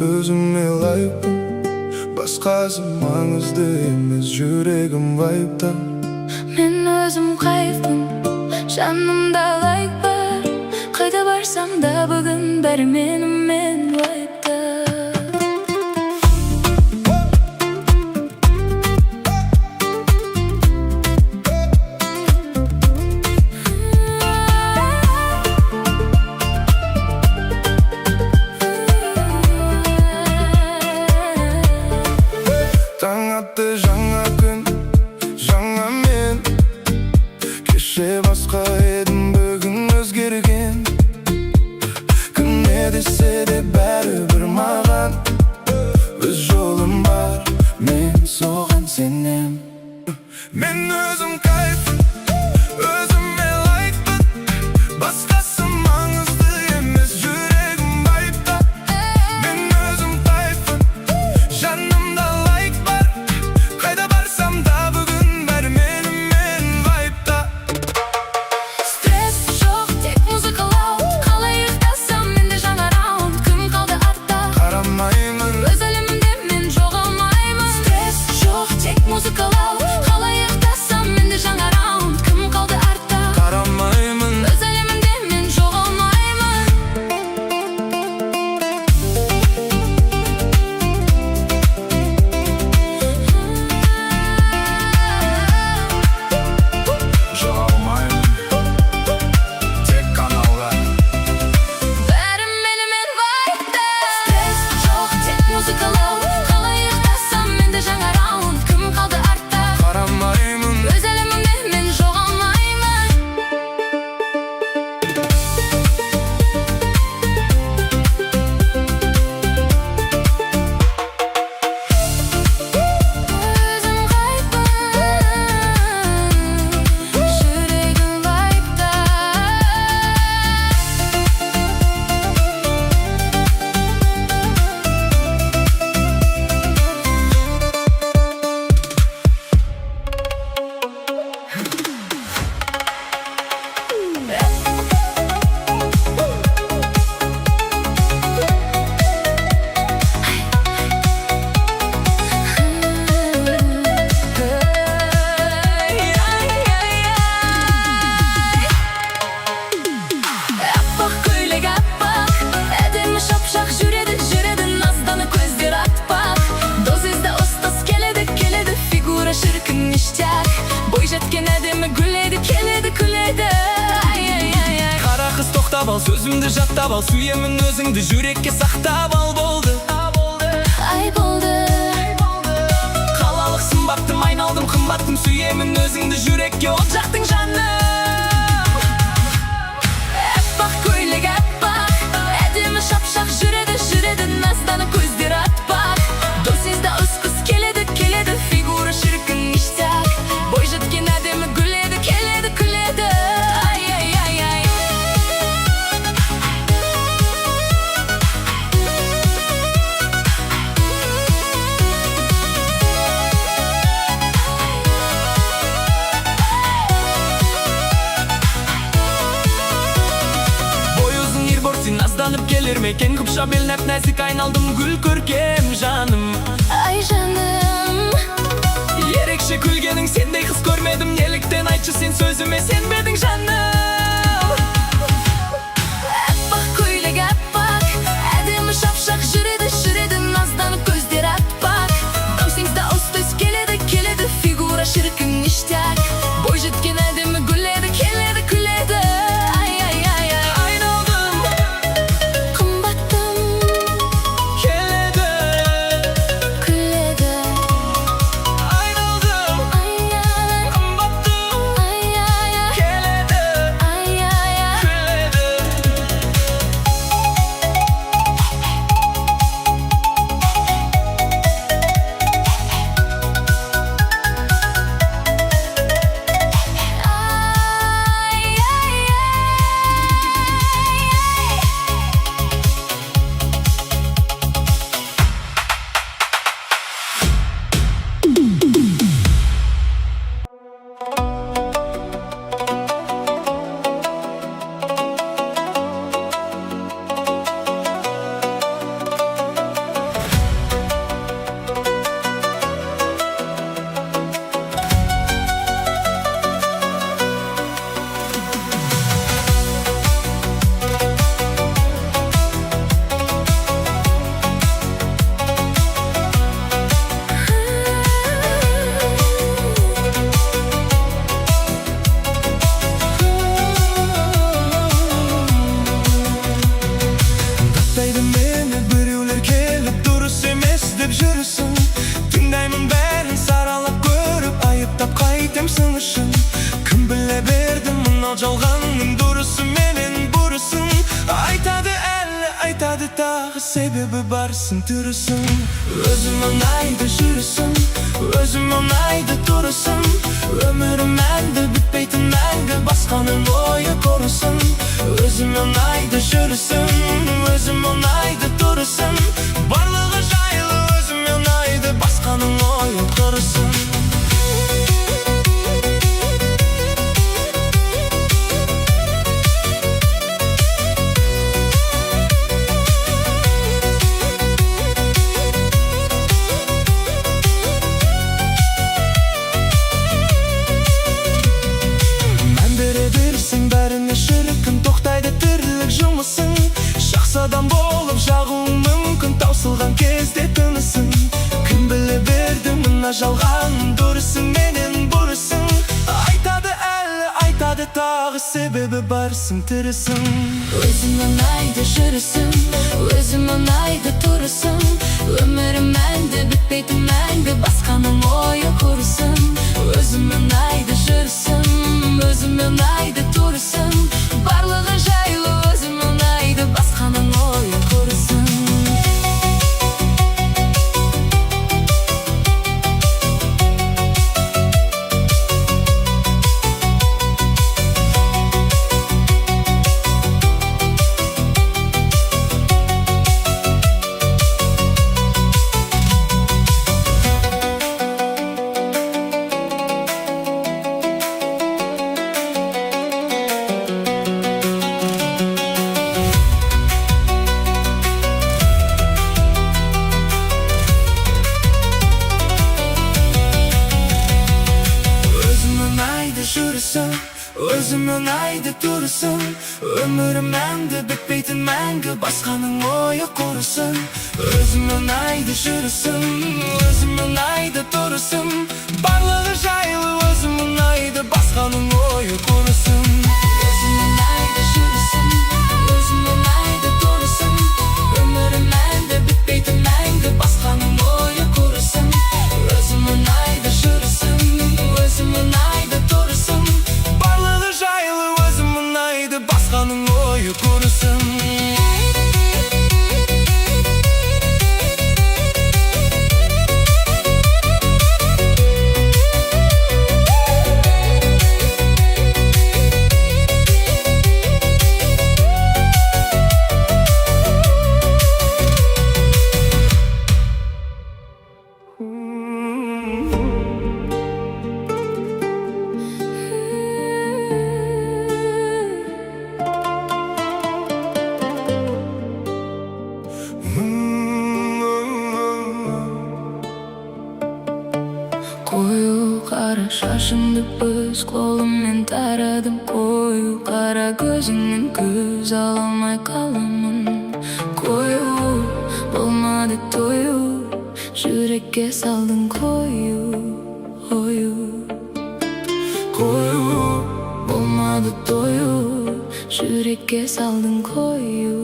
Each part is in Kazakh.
өзіме лайықпын, басқасы маңызды емес, жүрегім вайыпта. Мен өзім қайыппын, жанымда лайық бар, қайда барсам да бүгін бәрі менімен вайыпта. Таң атты жаңа күн, жаңа мен. Кеше басқа едім, бүгін өзгерген. Кім не десе де бәрібір маған өз жолым бар, мен соған сенем. Мен өзім кайфпын, өзіме лайықпын, басқасы маңызды емес, жүрегім вайыпта. Мен өзім кайфпын, жанымда лайық бар, қайда барсам да бүгін бәрі менімен вайыпта. Стресс жоқ, тек музыкалау, қалай ұйықтасам менде жаңа раунд. Кім қалды артта, Қарамаймын, өз әлемімде мен жоғалмаймын. Стресс жоқ, тек музыкалау, қалай ұйықтасам менде жаңа раунд. Кім қалды артта, қарамаймын. өз әлемімде мен жоғалмаймын. Жоғалмаймын, тек каналға. Бәрі менімен вайыпта. Стресс жоқ, тек музыкалау, қалай ұйықтасам менде жаңа раунд. Кім қалды артта, Қарамаймын, өз әлемімде мен жоғалмаймын. Өзім қайыппын, жүрегім вайыпта. Аппақ көйлек аппақ, әдемі шапшақ жүреді, назданып көздер атпақ. Дозизда ұстаз келеді, фигура шіркін ништяк. Бой жеткен әдемі гүледі, келеді, күледі. Ай-ай-ай-ай. Қара қыз тоқтап ал, сөзімді жаттап ал, сүйемін өзіңді жүрекке сақтап ал. Болды, Ай болды, қалалық сымбаттым, айналдым қымбаттым, сүйемін өзіңді жүрекке от жақтың жаным. аппақ көйлек аппақ, әдемі шапшақ жүреді, назданып көздер атпақ. Досизда ұстаз келеді, фигура шіркін ништяк. Бой жеткен әдемі гүледі, келеді, күледі. Ай-ай-ай-ай. Бой ұзын ерборти назданып келер мекен, күпша бел нәп-нәзік айналдым гүл көркем жаным. Ай жаным, Ерекше күлгенің сендей қыз көрмедім, неліктен айтшы сен сөзіме сенбедің жаным. аппақ көйлек аппақ, әдемі шапшақ жүреді, назданып көздер атпақ. Досизда ұстаз келеді, фигура шіркін ништяк. Бой жеткен әдемі гүледі, келеді, күледі. Ай-ай-ай-ай. Айналдым, Қымбаттым, келеді. күледі. Айналдым, Ай-ай-ай, қымбаттым, ай-ай-ай. жалғанның дұрысы менен бұрысын. Айтады әлі, айтады тағы, себебі барсың түрісің. Өзім ұнайды жүрісің, өзім ұнайды тұрысың. Өмірім мәнді бітпейтін мәңгі, басқаның ойы қорысын. Өзім ұнайды жүрісің, өзім ұнайды тұрысың. Барлығы жайлы өзім ұнайды, басқаның ойы қорысын. Бәріне шіркін тоқтайды тірлік жұмысың. Жақсы адам болып жағуың мүмкін, таусылған кезде тынысың. Кім біле берді мына жалғанның дұрысың менен бұрысың. Айтады әлі, айтады тағы, себебі барсың тірісің. Өзім ұнайды жүрісің, өзім ұнайды тұрысың. Өмірім мәнді бітпейтін мәңгі, басқаның ойы құрысын. Өзім ұнайды жүрісің, өзім ұнайды тұрысың. Барлығы жайлы өзім ұнайды, басқаның ойы құрысын. Өзім ұнайды тұрысың. Өмірім мәнді бітпейтін мәңгі, басқаның ойы қорысын. Өзім ұнайды жүрісің, өзім ұнайды тұрысың. Барлығы жайлы өзім ұнайды, басқаның ойы қорысын. Өзім ұнайды жүрісің, өзім ұнайды тұрысың. Өмірім мәнді бітпейтін мәңгі, басқаның ойы қорысын. Өзім ұнайды жүрісің, өзім ұнайды тұрысың. Барлығы жайлы өзім ұнайды, басқаның ойы қорысын. Қою қара шашыңды өз қолыммен тарадым. Қою қара көзіңнен көз ала алмай қаламын. Қою болмады тою, жүрекке салдың қою. Қою болмады тою, жүрекке салдың қою.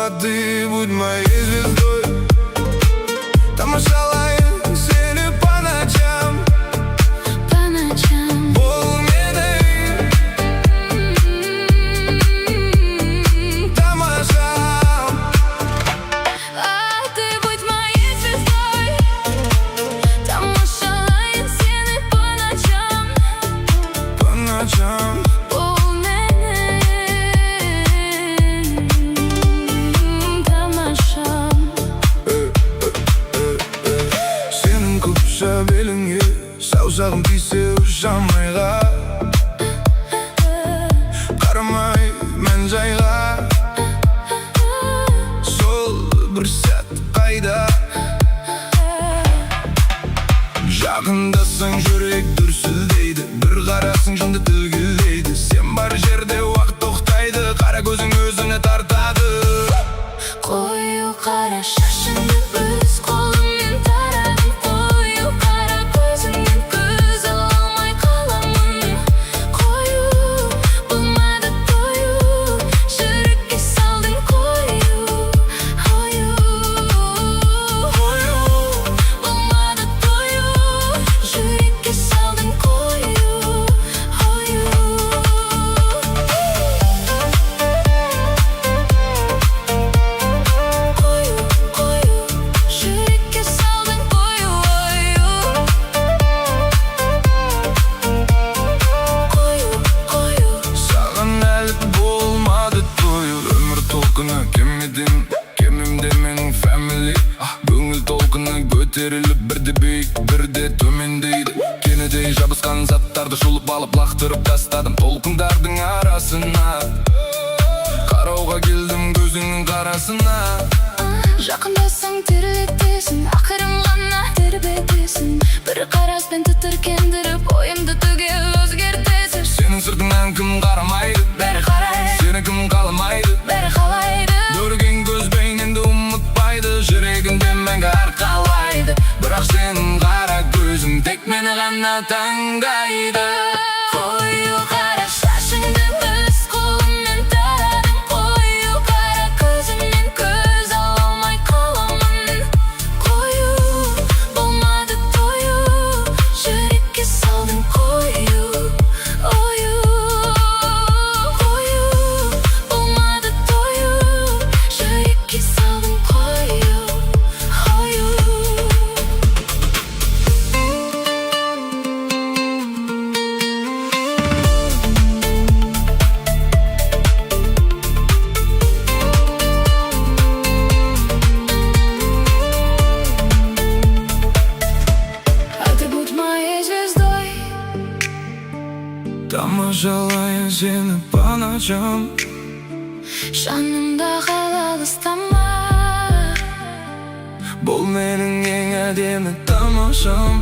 А ты будь моей звездой, тамашалайын сені по ночам. Бол менің тамашам. А ты будь моей звездой, тамашалайын сені по ночам. Бол менің тамашам. Сенің күпші беліңе саусағым тисе жанмайға. Қарамай мән жайға, сол бір сәт қайда. Жақындасаң жүрек дүрсілдейді, бір қарасың жынды тілгілейді. Сен бар жерде уақыт тоқтайды, қара көзің өзіне тартады. Қою қара шашыңды өз қолыммен тарадым. Қою қара көзіңнен көз ала алмай қаламын. Қою болмады тою, жүрекке салдың қою. Болмады тою, жүрекке салдың қою. төбемде менің family. Көңіл толқыны көтеріліп бірде биік бірде төмендейді. Кенедей жабысқан заттарды жұлып алып лақтырып тастадым толқындардың арасына. Қарауға келдім көзіңнің қарасына. Жақындасаң терілетесің, ақырын ғана тербетесің. Бір қараспен тітіркендіріп ойымды түге өзгертесің. Сенің сыртыңнан кім қарамайды, бәрі қарайды. сені кім қаламайды, бәрі қалайды. көрген көзбен енді ұмытпайды, жүрегінде мәңгі арқалайды. Бірақ сенің қара көзің тек мені ғана таңдайды. Қою қара шашыңды өз қолыммен тарадың. Қою қара көзіңнен көз ала алмай қаламын. Қою болмады тою, жүрекке салдың қою. Қою болмады тою, жүрекке салдың қою. Тамашалайын сені по ночам, Жанымда қалалыстама. бұл менің ең әдемі тамашам.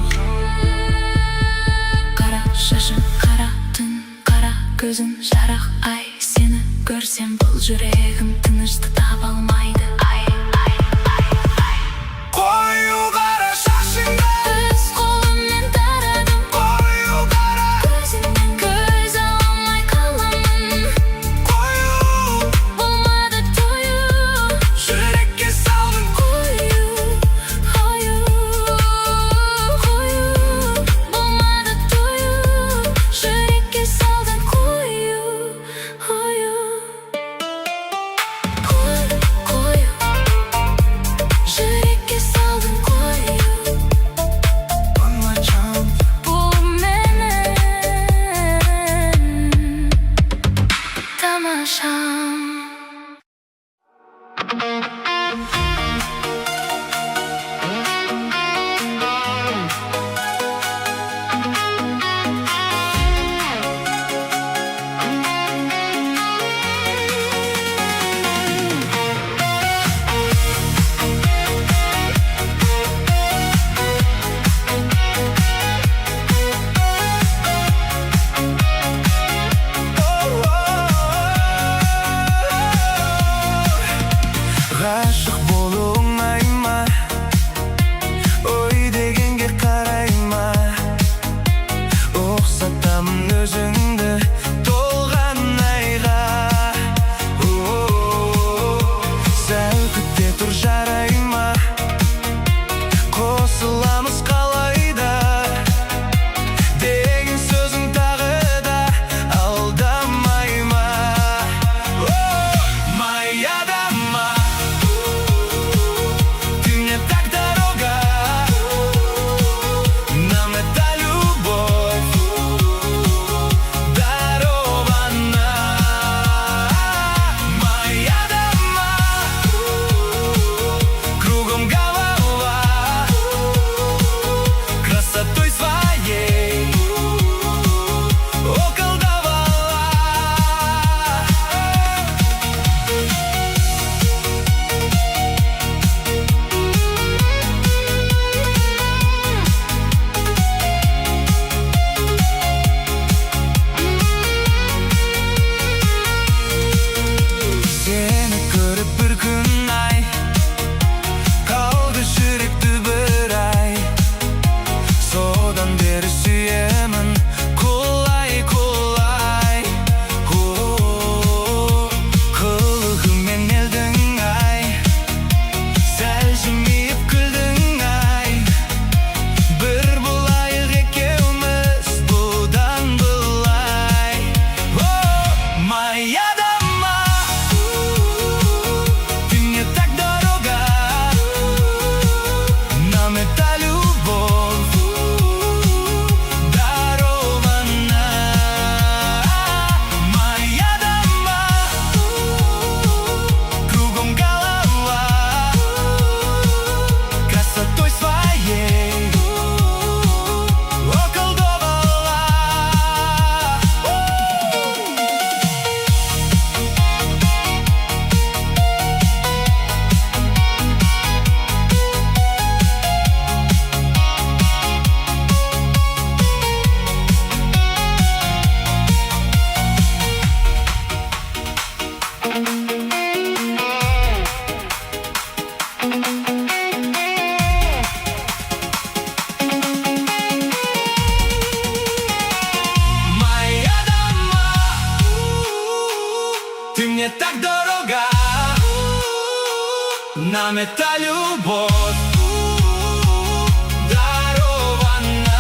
Қара шашың, қара түн, қара көзің жарық ай. Сені көрсем бұл жүрегім тыныштық таба алмайды. Қою қара шашыңды Өз қолыммен тарадым. қою қара Көзіңнен көз ала алмай қаламын. қою Болмады тою, жүрекке салдың. қою. Болмады тою, жүрекке салдың қою. Жүрекке салдың қою. По ночам. Бұл менің тамашам. Ғашық болу оңай ма? Ой дегенге қарай ма? Ұқсатамын өзіңді толған айға. Сәл күте тұр жарай ма? Қосыламыз қалайда? Деген сөзің тағы да алдамай ма? Маяда ма? нам эта любовь дарована.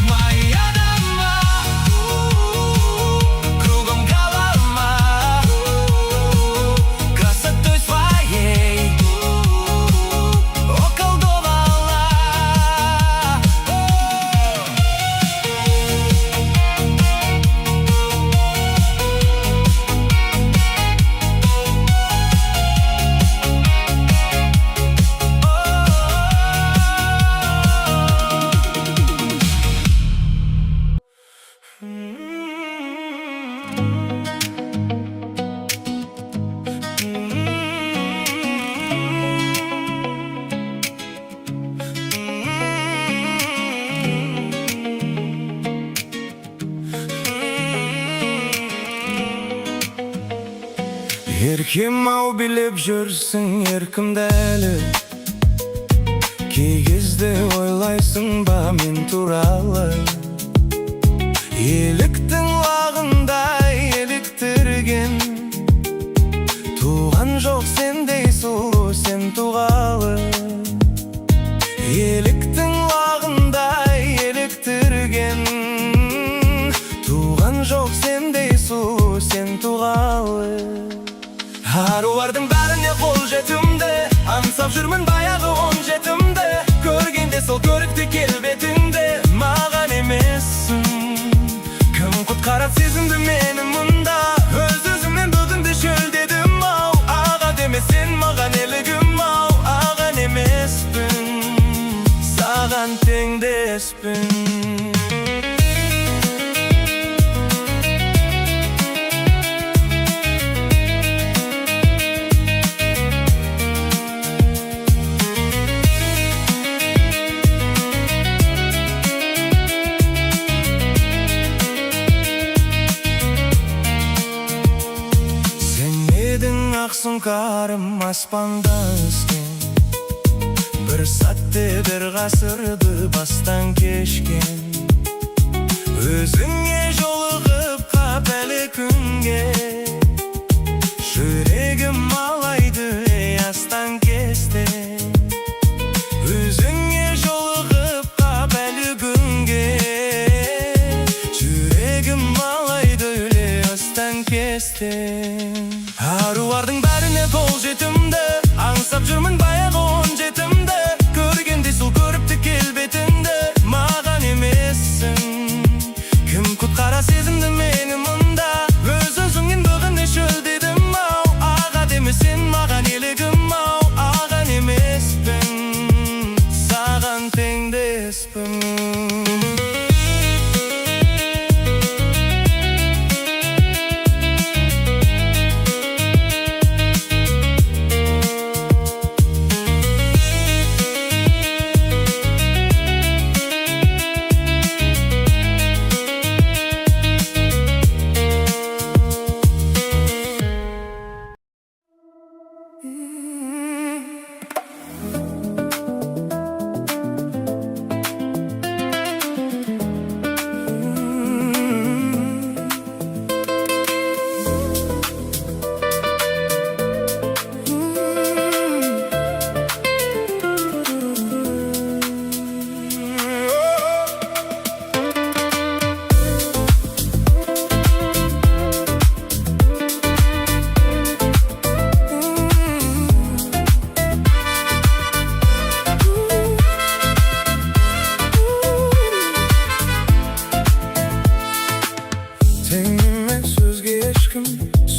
Моя дама, кругом голова, красотой своей околдовала. Еркем-ау билеп жүрсің еркімді әлі, кей кезде ойлайсың ба мен туралы. Еліктің лағындай еліктірген, туған жоқ сендей сұлу сен туғалы. Еліктің лағындай еліктірген, туған жоқ сендей сұлу сен туғалы. Арулардың бәріне қол жетімді, аңсап жүрмін баяғы 17-імді. Көргенде сол көрікті келбетіңді, маған емессің. Кім құтқарады сезімді мені мұнда? Өз-өзімнен бүгінді шөлдедім-ау. Аға деме сен маған елігім-ау. Аған емеспін, саған теңдеспін. Сұңқарым аспанда өскен, бір сәтте бір ғасырды бастан кешкен. Өзіңе жолығып қап әлі күнге, жүрегім алайды астан кестен. Өзіңе жолығып қап әлі күнге, жүрегім алайды астан кестен. Арулардың бәріне қол жетімді, аңсап жүрмін баяғы 17-імді. Көргенде сол көрікті келбетіңді, маған емессің. Кім құтқара сезімді мені мұнда? Өз-өзіңнен бүгінде шөлдедім-ау. Аға деме сен маған елігім-ау. Аған емеспін, саған теңдеспін.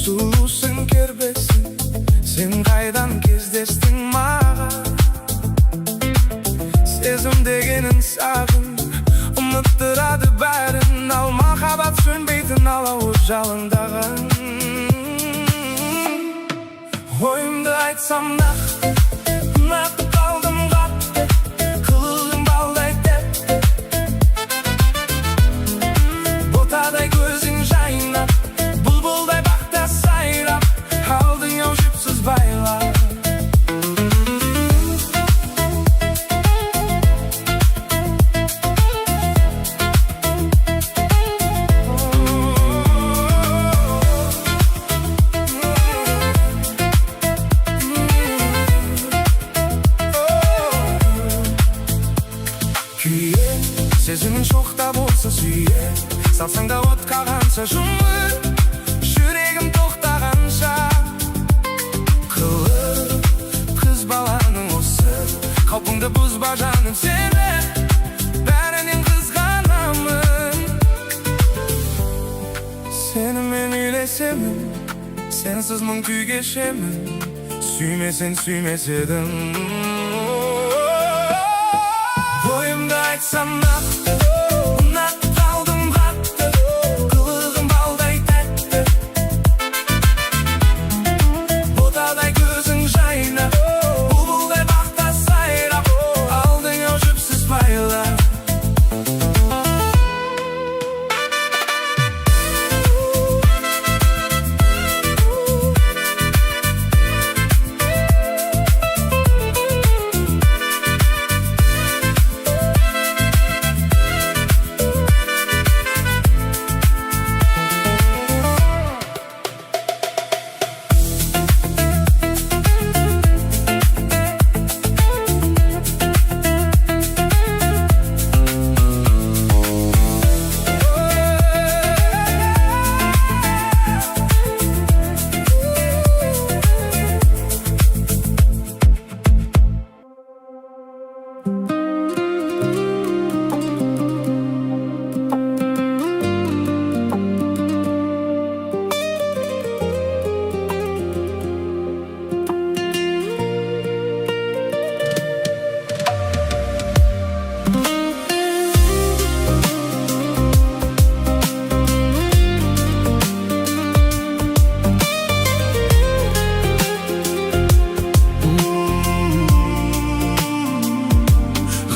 Сұлусың кербесің, сен қайдан кездестің маған? Сезім дегенін сағын, ұмыттырады бәрін. Ал махаббат сөнбейтін алауы жалындаған. Ойымды айтсам нақ қалдым қатты, қылылым балдай тәтті. Ботадай көзің жайнап, бұлбұлдай бақта сайрап, алдың ау жіпсіз байлап. салсаң да отқа қанша жұмыр, жүрегім тоқтағанша. Қылып қыз баланың осы, қалпыңды бұзба жаным, сені бәрінен қызғанамын. Сені мен үйлесемін, сенсіз мың күй кешемін, сүймесең сүймес едім. Бойымды айтсам нақты, ұнатып қалдым қатты, қылығым балдай тәтті, ботадай көзің жайнап, бұлбұлдай бақта сайрап, алдың ау жіпсіз байлап.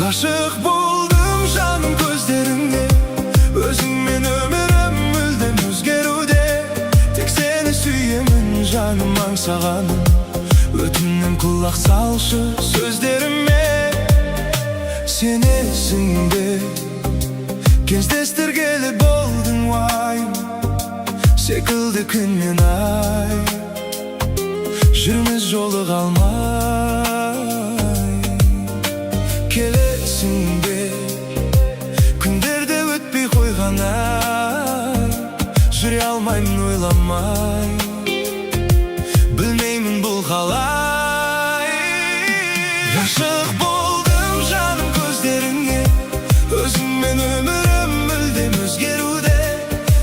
Ғашық болдым жаным көздеріңе, өзіңмен өмірім мүлдем өзгеруде. Тек сені сүйемін жаным аңсағаным, өтінем құлақ салшы сөздеріме. Сенесің бе, кездестіргелі болдың уайым, секілді күн мен ай, жүрміз жолыға алмай. Келесің бе, күндерде өтпей қойғанай, жүре алмаймын ойламай, білмеймін бұл қалай. Ғашық болдым жаным көздеріңе, өзіңмен өмірім мүлдем өзгеруде.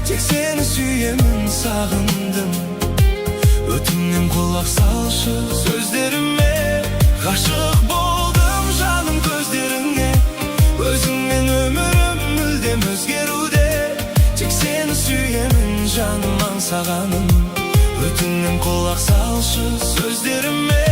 Тек сені сүйемін сағындым, өтінем құлақ салшы сөздеріме. Ғашық болдым жаным көздеріңе, өзіңмен өмірім мүлдем өзгеруде. Тек сені сүйемін жаным аңсағаным, өтінем құлақ салшы сөздеріме.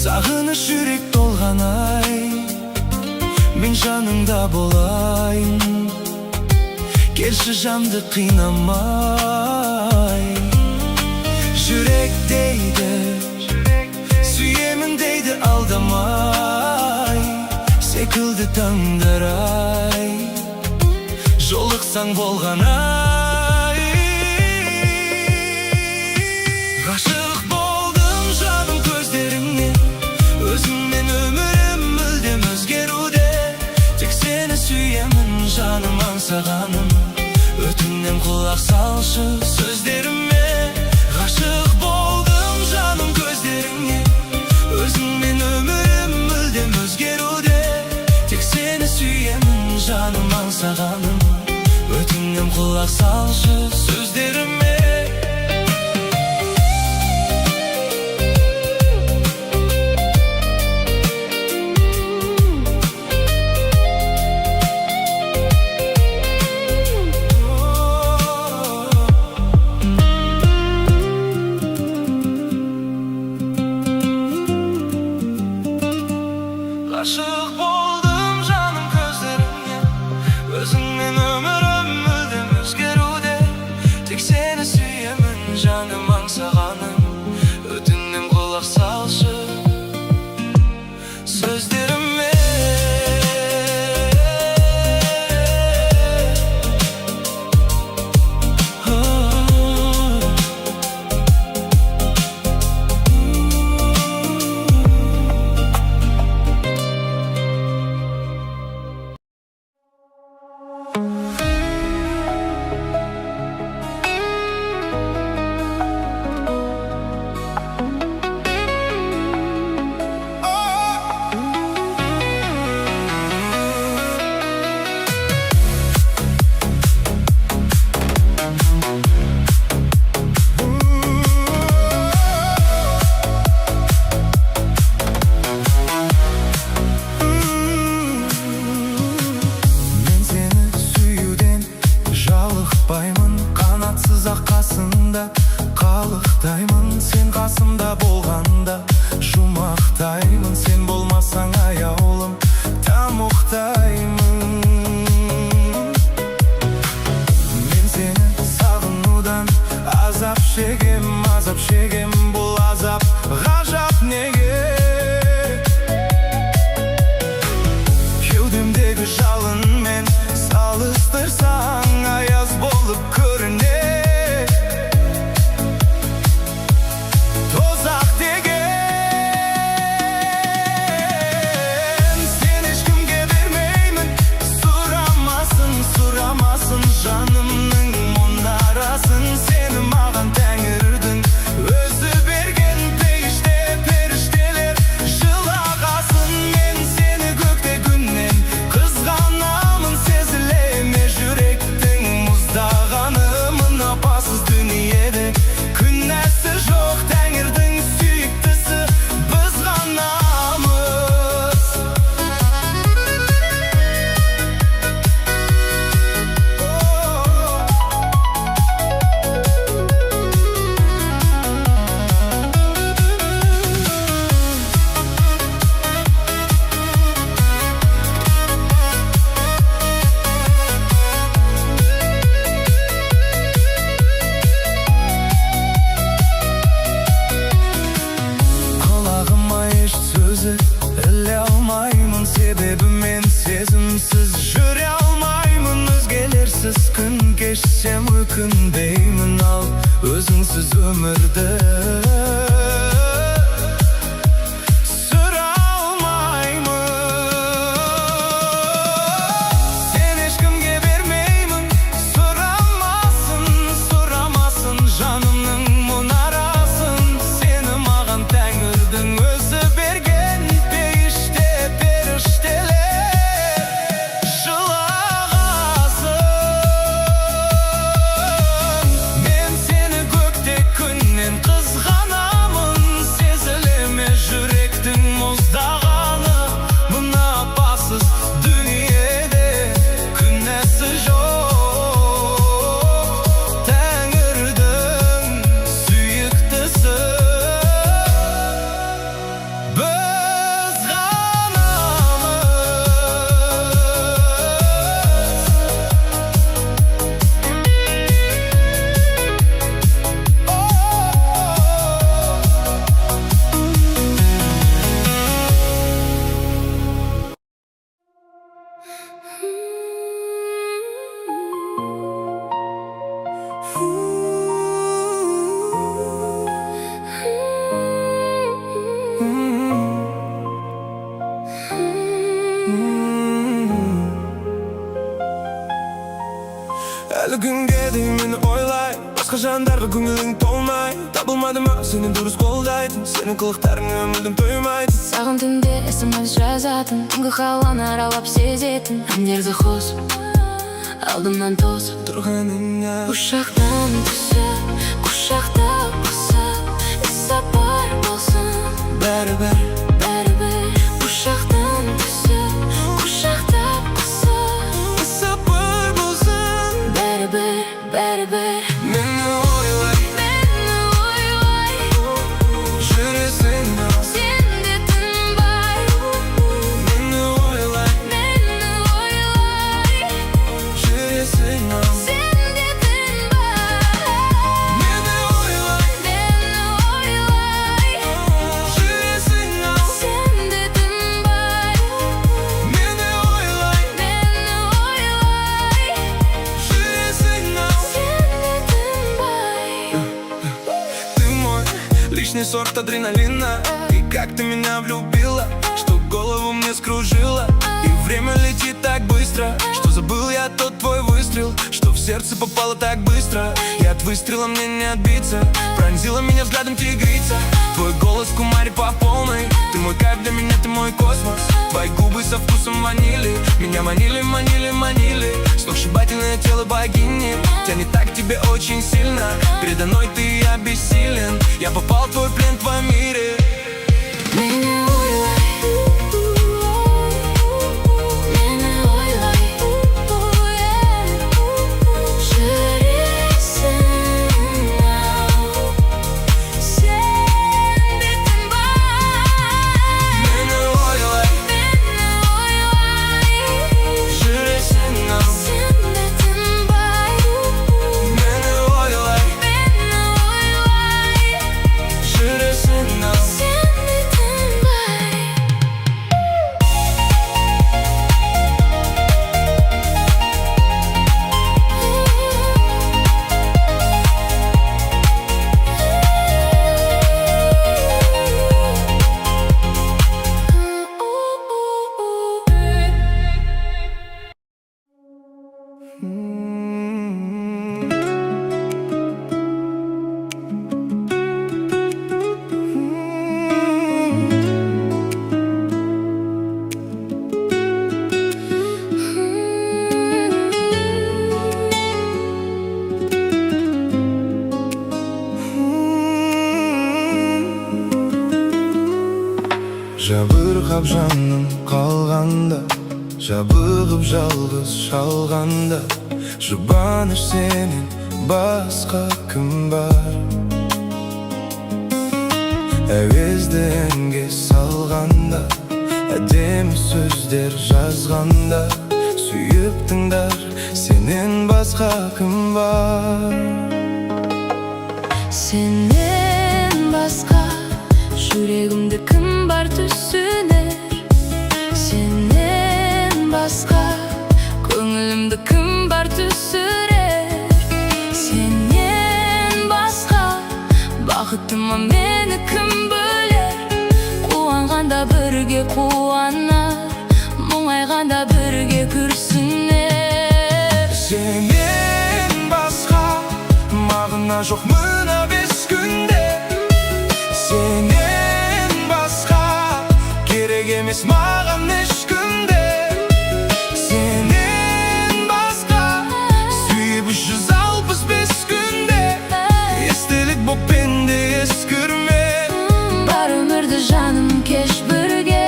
Сағыныш жүрек толған ай, мен жаныңда болайын. Келші жанды қинамай, жүрек дейді, сүйемін дейді алдамай. Секілді таңдар ай, жолықсаң болған ай. Ғашық болдым жаным көздеріңе, өзіңмен өмірім мүлдем өзгеруде. Тек сені сүйемін жаным аңсағаным, өтінем құлақ салшы сөздеріме. Ғашық болдым жаным көздеріңе, өзіңмен өмірім мүлдем өзгеруде. Тек сені сүйемін жаным аңсағаным, өтінем құлақ салшы сөздеріме. Ғашық болдым жаным көздеріңе, өзіңмен өмірім мүлдем өзгеруде. Тек сені сүйемін жаным аңсағаным, өтінем құлақ салшы сөздеріме. қалықтаймын сен қасымда болғанда, жұмақтаймын сен болмасаң аяулым тамұқтаймын. Мен сені сағынудан азап шегем, бұл азап ғажап неге? Кеудемдегі жалынмен салыстырсаң аяз болып көріне. Тозақ деген сен ешкімге бермеймін, сұрамасын жанымның мұнарасын. Сені маған тәңірдің өзі берген, пейіште періштелер жылағасын. Мен сені көкте күннен қызғанамын, сезіле ме жүректің мұздағаны? Мына апасыз дүниеде күнәсі жоқ, тәңірдің сүйіктісі біз ғанамыз. Құлағыма еш сөзі іле алмаймын, себебі мен сезімсіз жүре алмаймын. Өзгелерсіз күн кешсем өкінбеймін, ал өзіңсіз өмірді сүре алмаймын. Сен ешкімге бермеймін, сұрамасын жанымның мұнарасын. Сені маған тәңірдің өзі берген, пейіште періштелер жылағасын. Мен сені көкте күннен қызғанамын, сезіле ме жүректің мұздағаны? Мына апасыз дүниеде күнәсі жоқ, тәңірдің сүйіктісі біз ғанамыз. Әлі күнге дейін мені ойлай, басқа жандарға көңілің толмай. Табылмады ма сені дұрыс қолдайтын, сенің қылықтарыңа мүлдем тоймайтын. Саған түнде SMS жазатын, түнгі қаланы аралап сезетін, әндерді қосып алдымнан тосып Тұрғаныңа құшақтан түсіп, құшақтап қысып, іс-сапар болсын бәрібір құшақтан түсіп, құшақтап қысып, сапар болсын. бәрібір Мені ойлай, жүресің ау, сен де тынбай. мені ойлай, жүресің ау, Сен де тынбай. мені ойлай, жүресің ау, Сен де тынбай. мені ойлай, жүресің ау. Ты мой личный сорт адреналина, и как ты меня влюбила, что голову мне скружила. И время летит так быстро, что забыл я тот твой выстрел, что в сердце попало так быстро, и от выстрела мне не отбиться. Пронзила меня взглядом тигрица, твой голос кумарит по полной. Ты мой кайф для меня, ты мой космос. Твои губы со вкусом ванили меня манили. Сногсшибательное тело богини тянет так к тебе очень сильно. Передо мной ты обессилен, я попал в твой плен в твоем мире. Жабырқап жаным қалғанда, жабығып жалғыз шалғанда, жұбаныш сенен басқа кім бар? Әуезді әнге салғанда, әдемі сөздер жазғанда, сүйіп тыңдар сенен басқа кім бар? Сенен басқа жүрегімді кім бар түсінер? Сенен басқа көңілімді кім бар түсірер? Сенен басқа бақытыма мені кім бөлер? Қуанғанда бірге қуанар, мұңайғанда бірге күрсінер. Сенен басқа мағына жоқ мына бес күнде. Сенен басқа керек емес маған ешкімде. Сенен басқа сүйіп 365 күнде. Естелік боп пенде ескірме. Бар өмірді жаным кеш бірге.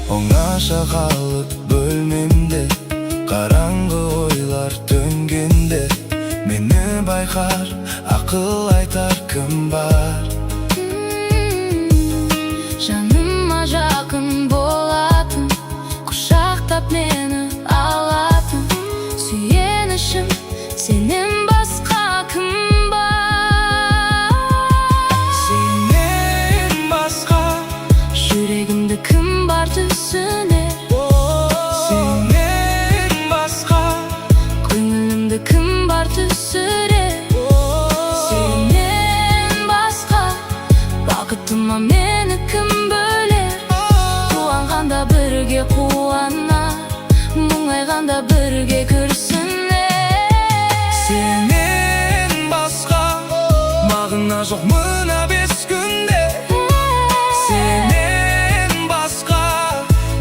Оңаша қалып бөлмемде, қараңғы ойлар төнгенде, мені байқар, ақыл айтар кім бар? Жаныма жақын болатын, құшақтап мені алатын, сүйенішім сенен басқа кім бар? Сенен басқа жүрегімді кім бар түсінер? Сенен басқа Көңілімді кім бар түсірер? Сенен басқа бақытыма мені кім бөлер? Қуанғанда бірге қуанар, мұңайғанда бірге күрсінер. Сенен басқа мағына жоқ мына бес күнде. Сенен басқа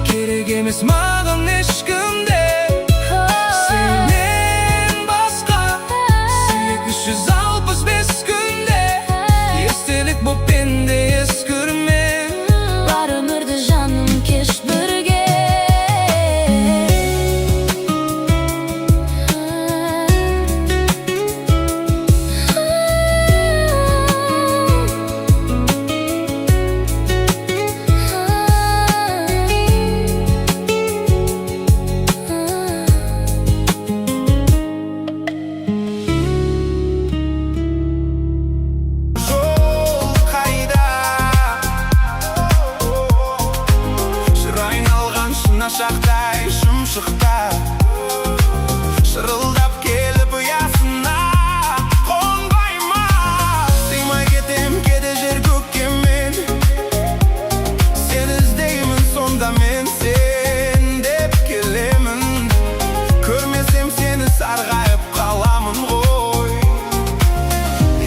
керек емес маған ешкімде. Сенен басқа сүйіп 365 күнде. Естелік боп пенде ескірме. Бар өмірді жаным кеш бірге. Жол қайда? Жыр айналған шынашақтай шымшықта, шырылдап келіп ұясына қонбай ма? Сыймай кетем кеді жер көкке мен, сен іздеймін сонда мен сен деп келемін. Көрмесем сені сарғайып қаламын ғой,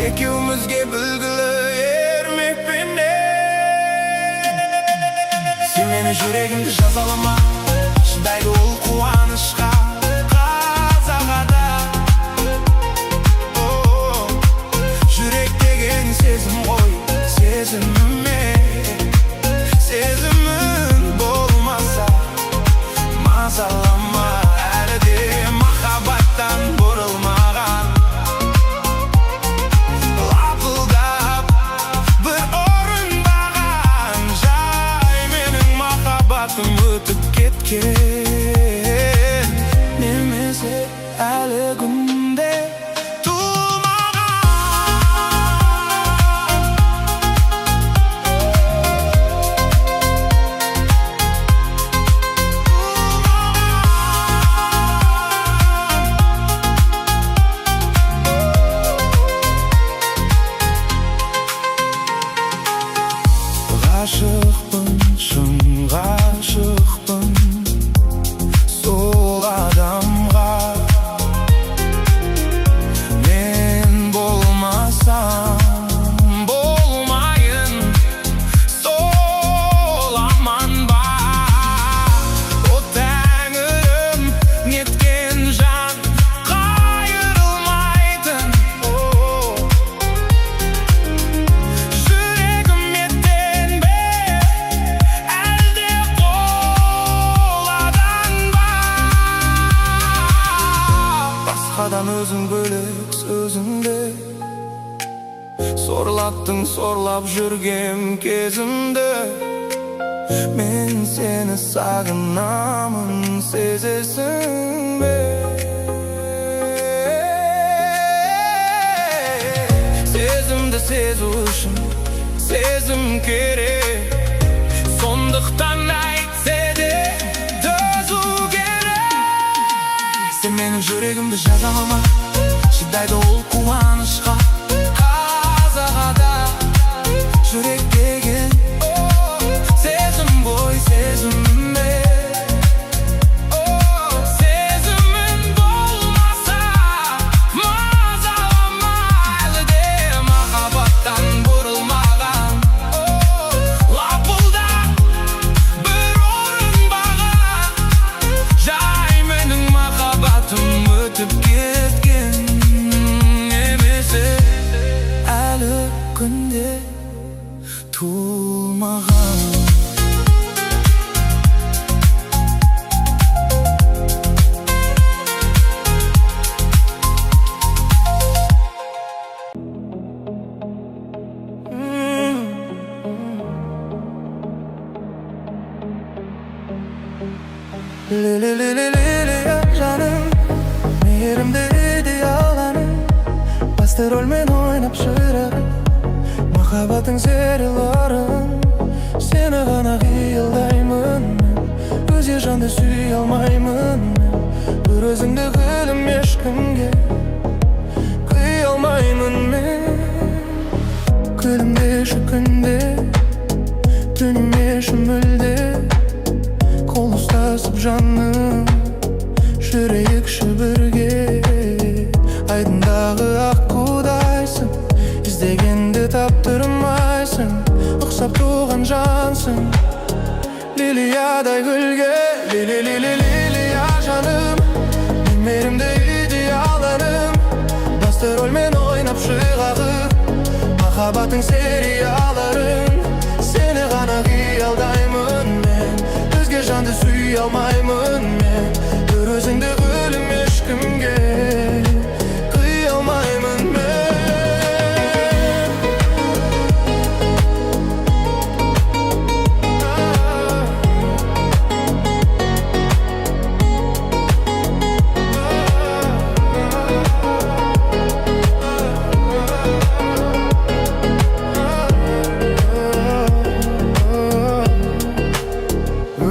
екеумізге білгілі ермекпенде. Сен мені жүрегімді жазалама, шыдайды ол қуанышқа қазағада. Жүрек деген сезім ғой, сезіміме сезімін болмаса мазалама. Әлі де махаббаттан бұрылмаған, лапылдап бір орынбаған жай менің махаббатым өтіп кеткен. Немесе әлі күнде ғашықпын, шын ғашықпын, сол өзің бөлек сөзіңде. Сорлаттың сорлап жүргем кезімді. Мен сені сағынамын, сезесің бе? Сезімді сезу үшін сезім керек. Сондықтан әйтсе де төзу керек. Сен менің жүрегімді жаза алма, шыдайды ол қуанышқа. Қазағада жүрек деген сезім ғой, сезімме. Сезімін болмаса мазаламайлы де. Махаббаттан бұрылмаған лапылдап бір орын баға. Жай менің махаббатым өтіп кеткен немесе әлі күнде туылмаған. Лили-лили-лили жаным, мейірімді идеаланым, басты рөлмен ойнап жүрегім. Махаббаттың серияларын сені ғана қиялдаймын мен. Өзге жанды сүйе алмаймын мен. Бір өзіңді гүлім ешкімге қия алмаймын мен. Күлімдеші күнде, түнемеші мүлде. Қол ұстасып жаным, жүрейікші бірге. Айдындағы аққудайсың, іздегенді таптырмайсың. Ұқсап туған жансың, лилиядай гүлге. Лили-лили-лилия жаным, мен мейірімді идеаланым, басты рөлмен ойнап шығағып. Махаббаттың серияларын сені ғана қиялдаймын мен. Өзге жанды сүйе алмаймын мен. Бір өзіңді гүлім ешкімге қия алмаймын мен.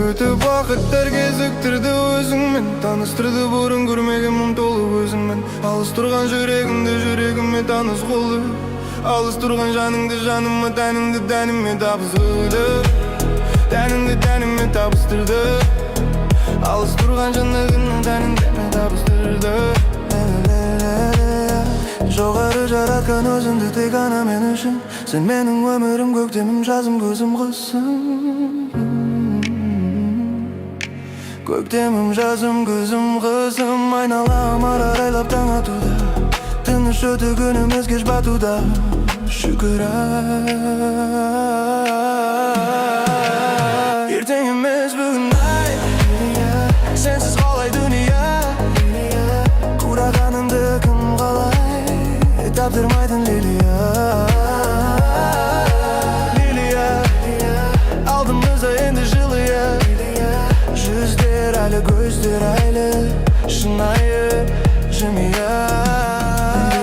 Өтіп уақыттар кезіктірді өзіңмен, таныстырды бұрын көрмеген мұң толы өзіңмен. Алыс тұрған жүрегімді жүрегіме таныс қолы, алыс тұрған жаныңды жаныма, тәніңді тәніме табыстырды. Тәніңді тәніме табыстырды. Алыс тұрған жаныңның тәнін тәніме табыстырды. Жоғары жаратқан өзіңді тек ғана мен үшін. Сен менің өмірім, көктемім, жазым, көзім, қысым. Көктемім, жазым, көзім, қысым. Айналам арайлап таң атуда, тыныш өті күніміз кеш батуда. Шүкір ай, ертең емес бүгін ай. Сенсіз қалай дүние, құрағаныңды кім қалай таптырмайтын лилия. Лилия, алдымызда енді жылыя. Жүздер әлі, көздер әлі, шынайы жымия.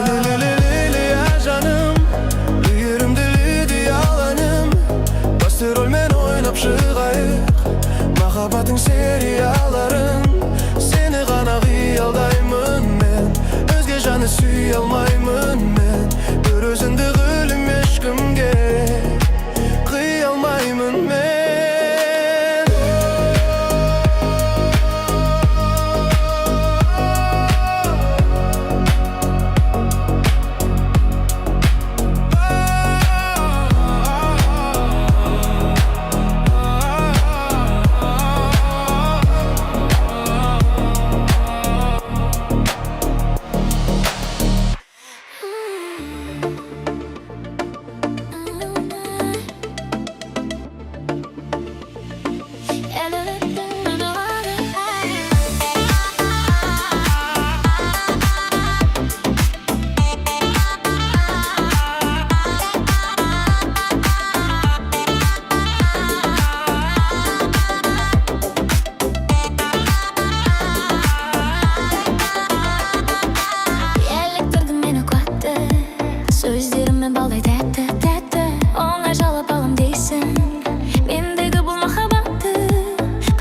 Лили-лили-лилия жаным, үйірімді идеаланым, басты рөлмен ойнап шығайық. Махаббаттың серияларын сені ғана қиялдаймын мен. Өзге жанды сүйе алмаймын мен. Бір өзіңді гүлім ешкімге қия алмаймын мен.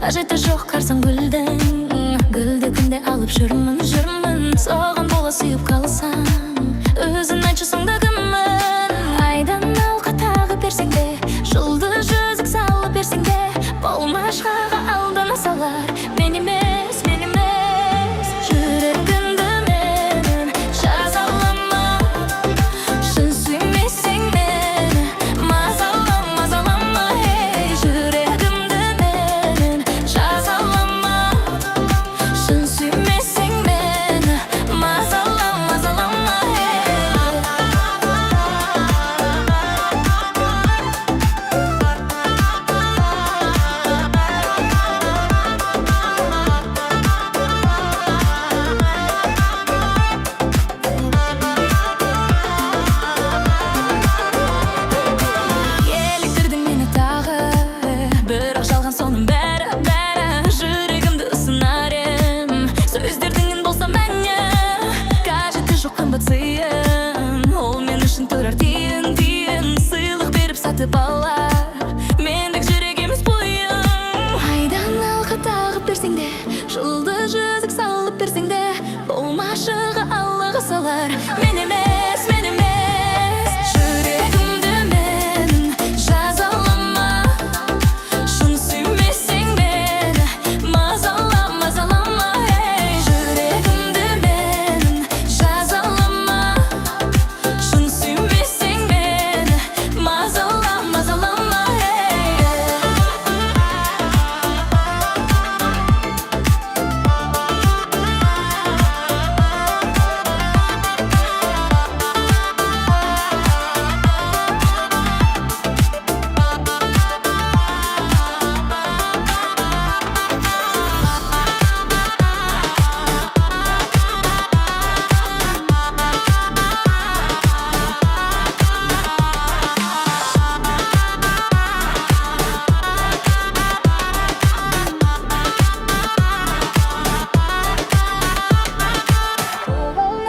Қажеті жоқ қарсаң гүлдің, гүлді күнде алып жүрмін, соған бола сүйіп қалсаң, өзің айтшы сонда кіммін? Айдан алқа тағып берсең де, жұлдыз жүзік салып берсең де, болмашқаға алдана салар мен емес, жүрегімді менің жазалама, шын сүймесең мені мазалама, ей, жүрегімді менің жазалама, шын сүймесең мені мазалама, еліктірдің мені тағы, бірақ жалған соның бәрі, жүрегімді ұсынар ем, сөздердің болса мәні, қажеті жоқ қымбат сыйын, ол мен үшін тұрар тиын, сыйлық беріп сатып алар, мендік жүрек емес бойын. Айдан алқа тағып берсең де, жұлдыз жүзік салып берсең де, болмашыға Аллаға салар мен емес, жүрегімді менің жазалама, шын сүймесең мені мазалама, ей, жүрегімді менің жазалама, шын сүймесең мені мазалама, ей.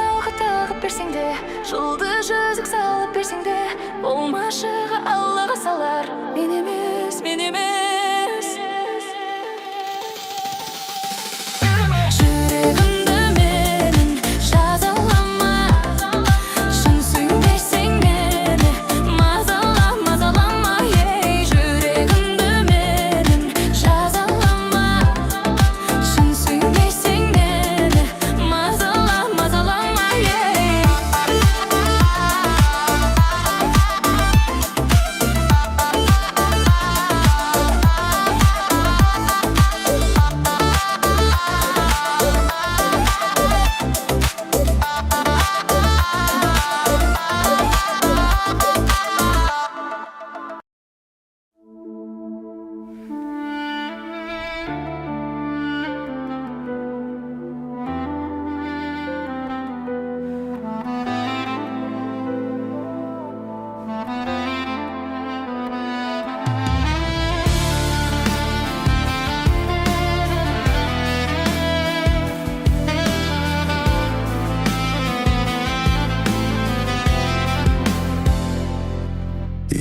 Алқа тағып берсең де, жұлдыз жүзік салып берсең де, болмашыға Аллаға салар мен емес, жүрегімді менің жазалама, шын сүймесең мені мазалама, ей, жүрегімді менің жазалама, шын сүймесең мені мазалама, ей.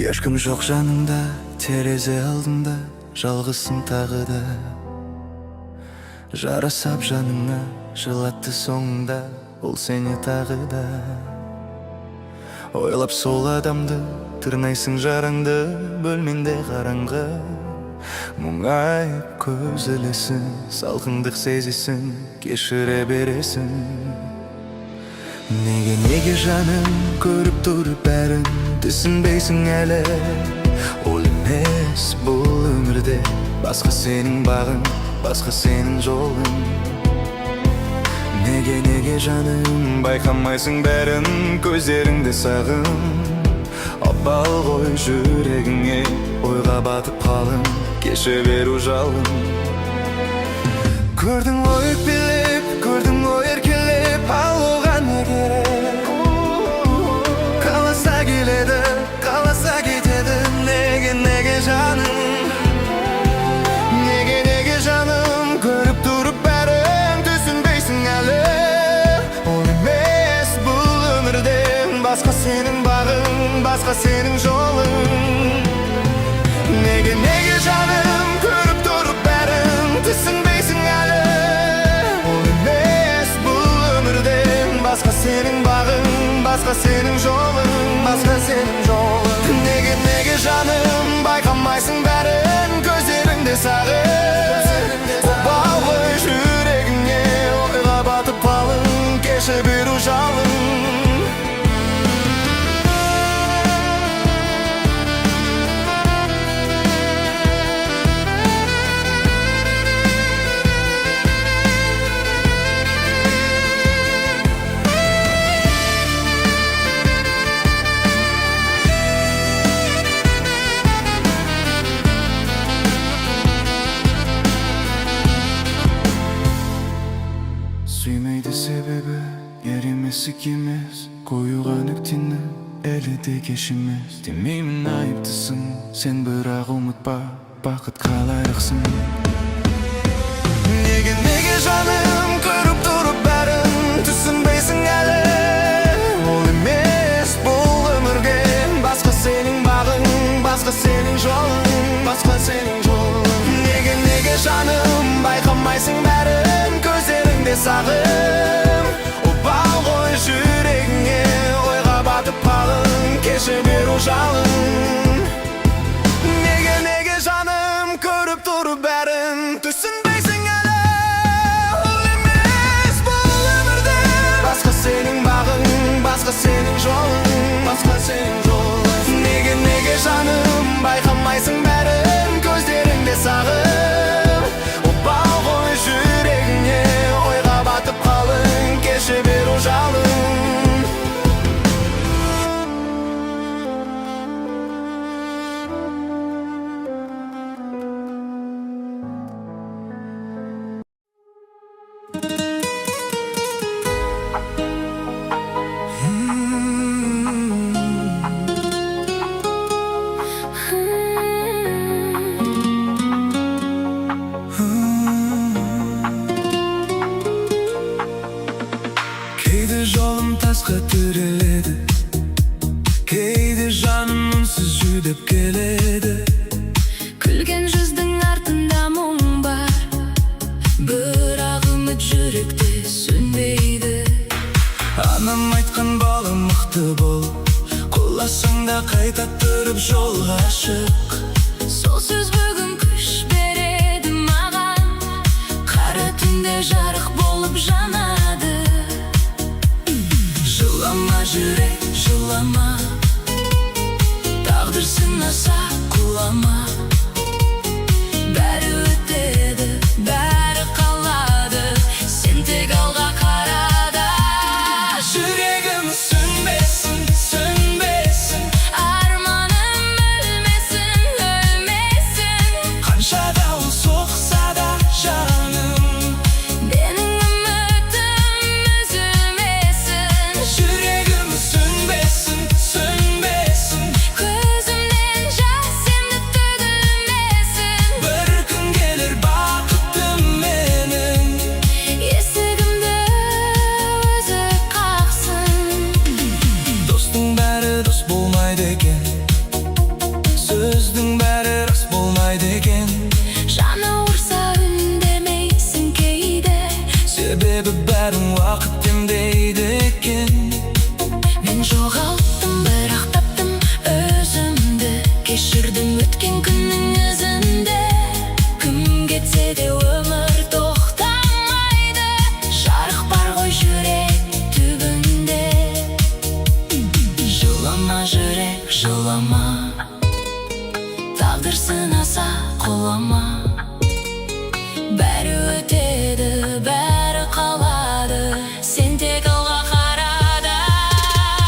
Ешкім жоқ жаныңда, терезе алдында, жалғызсың тағы да. Жарасап жаныңа, жылатты соңында, ол сені тағы да. Ойлап сол адамды, тырнайсың жараңды, бөлменде қараңғы. Мұңайып көз ілесің, салқындық сезесің, кешіре бересің. Неге жаным, көріп тұрып бәрін, түсінбейсің әлі. Ол емес бұл өмірде, басқа сенің бағың, басқа сенің жолың. Неге жаным, байқамайсың бәрін, көздеріңде сағым. Апал ғой жүрегіңе, ойға батып қалың, кеше беру жалын. Көрдің ғой өкпелеп, көрдің ғой еркелеп, ал оған не керек? Қаласа келеді, қаласа кетеді, неге жаным? Неге жаным, көріп тұрып бәрін, түсінбейсің әлі. Ол емес бұл өмірде, басқа сенің бағың, басқа сенің жолың. Неге жаным, көріп тұрып бәрін, senin жолың, басқа senin жолың. Неге жаным байқамайсың бәрін, көздеріңде сағым. Обал ғой жүрегіңе, ойға батып қалың, кеше беру жалын. Сүймейді себебі еремесік емес, қоюға нүктені әлі де кеш емес. Демеймін айыптысың, сен бірақ ұмытпа, бақыт қалайықсың. Неге жаным көріп тұрып бәрін, түсінбейсің әлі. Ол емес бұл өмірге, басқа сенің бағың, басқа сенің жолың, басқа сенің жолың. Неге жаным байқамайсың бәрін, көздеріңде сағым. Обал ғой жүрегіңе, ойға батып қалың, кеше беру жалын. Неге жаным көріп тұрып бәрін, түсінбейсің әлі. Ол емес бұл өмірде, басқа сенің бағың, басқа сенің жолың, басқа сенің жолың. Неге жаным байқамайсың бәрін, көздеріңде сағым. Обал ғой жүрегіңе, ойға батып қалың, кеше беру жалын. Кейде жолым тасқа тіреледі, кейде жаным үнсіз жүдеп келеді. Күлген жүздің артында мұң бар, бірақ үміт жүректе сөнбейді. Анам айтқан бала мықты бол, құласаң да қайта тұрып жолға шық. Сол сөз бүгін күш береді маған, қара түнде жарық болып жанады. Жылама жүрек, жылама, Тағдыр сынаса құлама. Бәрі өтеді, бәрі қалады, сен тек алға қарада. жүрегім сөнбесін, сөнбесін, Арманым өлмесін, өлмесін. қанша дауыл соқса да жаным. Менің үмітім үзілмесін, Жүрегім сөнбесін, сөнбесін, көзімнен жас енді төгілмесін. бір күн келер бақытым менің. Есігімді өзі қақсын. Достың бәрі дос болмайды екен, сөздің бәрі рас болмайды екен. Жаны ауырса үндемейсің кейде, Себебі бәрін уақыт демдейді екен. мен жоғалттым бірақ таптым өзімді, кешірдім өткен күннің ізінде. Кім кетсе де өмір тоқтамайды, жарық бар ғой жүрек түбінде. Жылама Жүрек жылама, тағдыр сынаса құлама. Бәрі өтеді, бәрі қалады, сен тек алға қарада.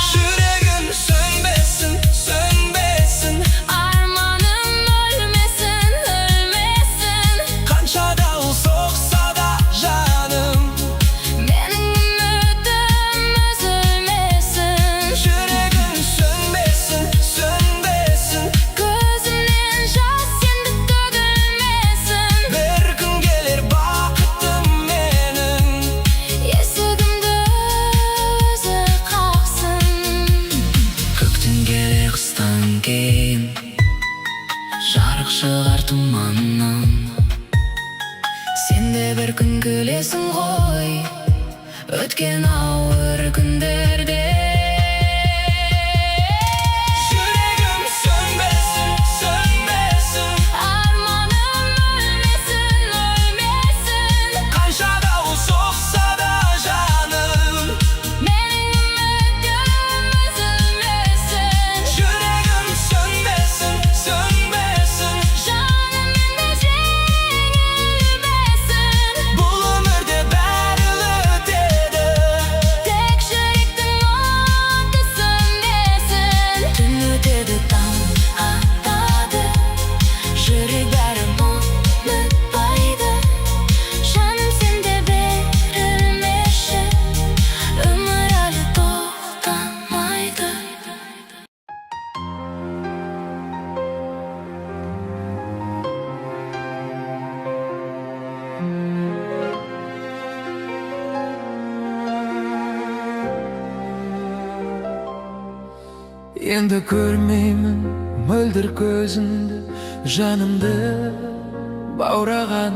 жүрегім сөнбесін, сөнбесін, Арманым өлмесін, өлмесін. қанша дауыл соқса да жаным. Менің үмітім үзілмесін, Жүрегім сөнбесін, сөнбесін, көзімнен жас енді төгілмесін. бір күн келер бақытым менің. Есігімді өзі қақсын. Көктен келер қыстан кейін, Жарық шығар тұманнан, сен де бір күн күлесің ғой, өткен ауыр күндерде. Endi ko'rmayman möldir ko'zingni, janimda bavrag'an.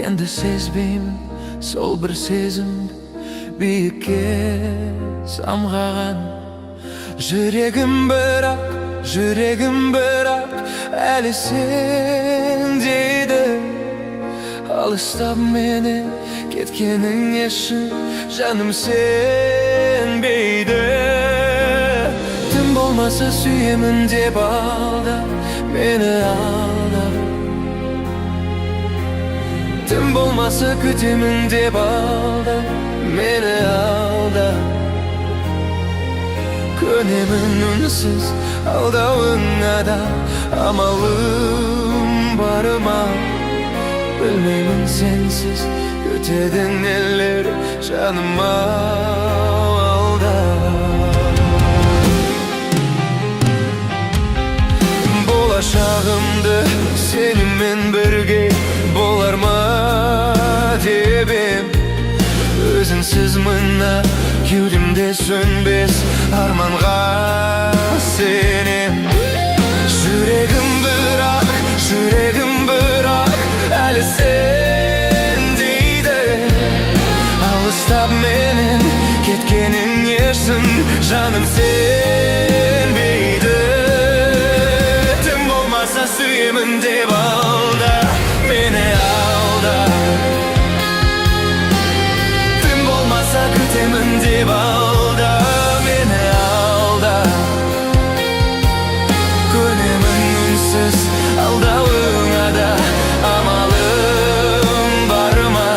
Endi sezmayman sol bir sezimni, biyikka samg'ag'an. Жүрегім бірақ әлі sen дейді. Алыстап мені кеткенің ешін жаным сенбейді. Түн болмаса сүйемін деп алда мені алда. Түн болмаса күтемін деп алда мені алда. Könемін үнсіз алдауыңа да, амалым бары ма? Білмеймін сенсіз өтеді нелер жаным алда. Болашағымды сенімен бірге болар ма деп ем. Өзіңсіз мына кеудемде сөнбес арманға сенем. Жүрегім бірақ әлі сен дейді. Алыстап менен кеткенің ешін жаным сенбейді. Түн болмаса сүйемін деп алда мені алда. Түн болмаса күтемін деп алда мені алда. Көнемін үнсіз алдауыңа да, амалым бары ма?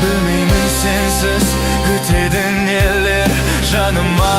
Білмеймін сенсіз күтеді нелер жаным алда.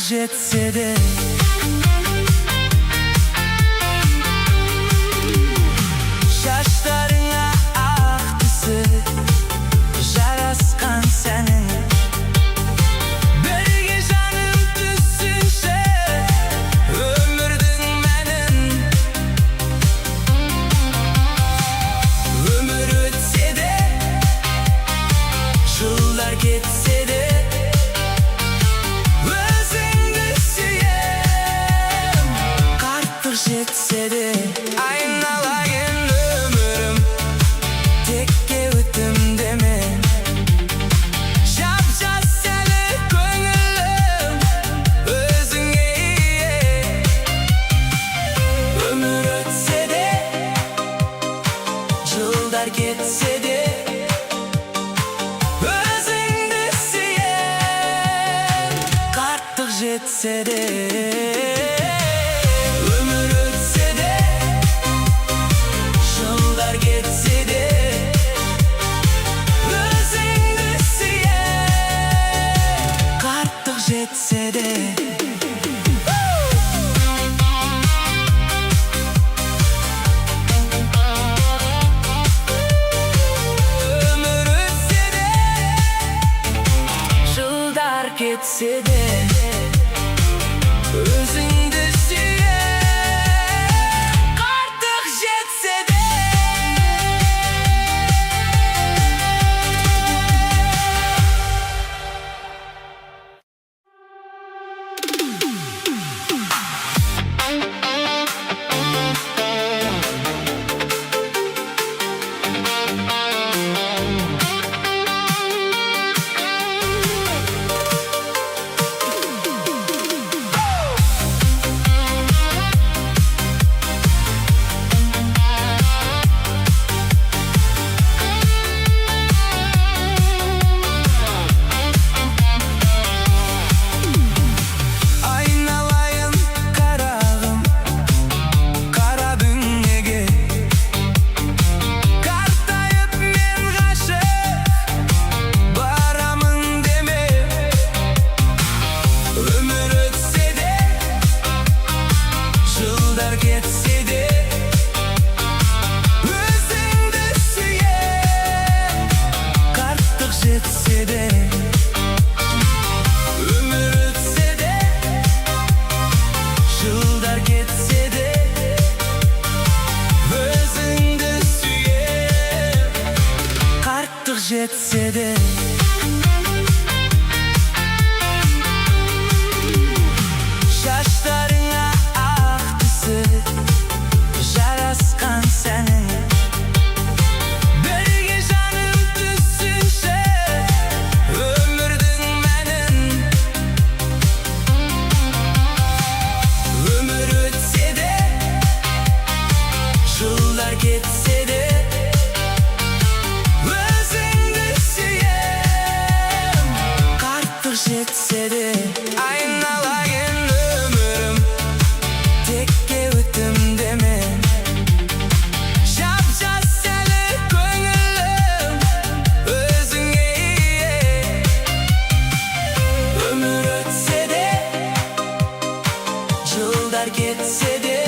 Jetse de şaşlarına aktısı jaraskan senin. Birge canım düşünse ömürdün menin. Ömür ötse de yıllar geçse de jetse de aynalayın ömürüm tekke ötüm deme. Şapşas seni gönlüm özüne. Ömür ötse de yıllar geçse de özünde süyen karttık jetse de. Jetse de кетсе де өзіңді сүйем, артық жетсе де. Жетсе де шаштарыңа ақ түсі жарасқан сәнің, бірге жаным түсінші өмірдің мәнін. Өмір өтсе де жылдар кетсе де жетсе де айналайын өмірім текке өтімдемен, жап-жас әлі көңілім өзіңе ие. Өмір өтсе де жылдар кетсе де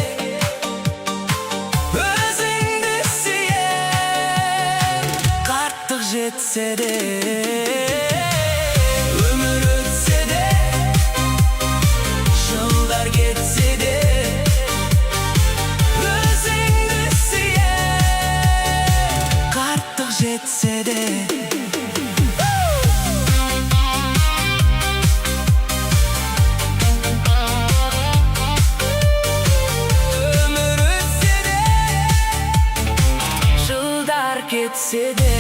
өзіңді сүйем, артық жетсе де. Жетсе де өмір өтсе де жылдар кетсе де